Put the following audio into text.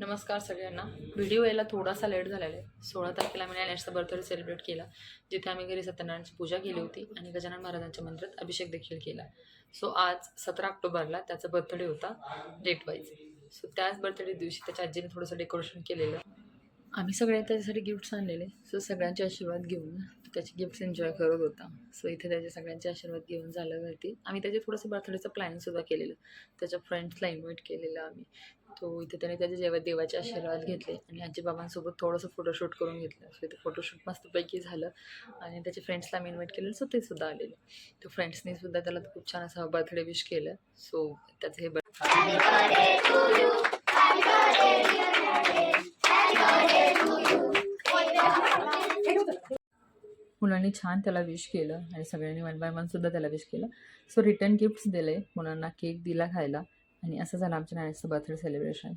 नमस्कार सगळ्यांना. व्हिडिओ यायला थोडासा लेट झालेला आहे. 16 तारखेला मी नॅनेटचा बर्थडे सेलिब्रेट केला, जिथे आम्ही घरी सत्यनारायणची पूजा केली होती आणि गजानन महाराजांच्या मंदिरात अभिषेक देखील केला. सो आज 17 ऑक्टोबरला त्याचा बर्थडे होता डेट वाईज. सो त्याच बर्थडे दिवशी त्याच्या आजीने थोडंसं डेकोरेशन केलेलं. आम्ही सगळे त्याच्यासाठी गिफ्ट्स आणलेले. सो सगळ्यांचे आशीर्वाद घेऊन त्याचे गिफ्ट्स एन्जॉय करत होता. सो इथे त्याचे सगळ्यांचे आशीर्वाद घेऊन झाल्यावरती आम्ही त्याचे थोडंसं बर्थडेचं प्लॅनिंगसुद्धा केलेलं. त्याच्या फ्रेंड्सला इन्व्हाइट केलेलं आम्ही. तो इथे त्याने त्याचे जेव्हा देवाचे आशीर्वाद घेतले आणि आजी-बाबांसोबत थोडंसं फोटोशूट करून घेतलं. सो इथे फोटोशूट मस्तपैकी झालं आणि त्याचे फ्रेंड्सला मी इन्व्हाइट केलेलं. सो ते सुद्धा आलेले. तो फ्रेंड्सनी सुद्धा त्याला खूप छान असं बर्थडे विश केलं. सो त्याचं हे मुलांनी छान त्याला विश केलं आणि सगळ्यांनी 1 बाय 1 सुद्धा त्याला विश केलं. सो रिटर्न गिफ्ट्स दिले, मुलांना केक दिला खायला आणि असं झालं आमच्या नॅनेटचं बर्थडे सेलिब्रेशन.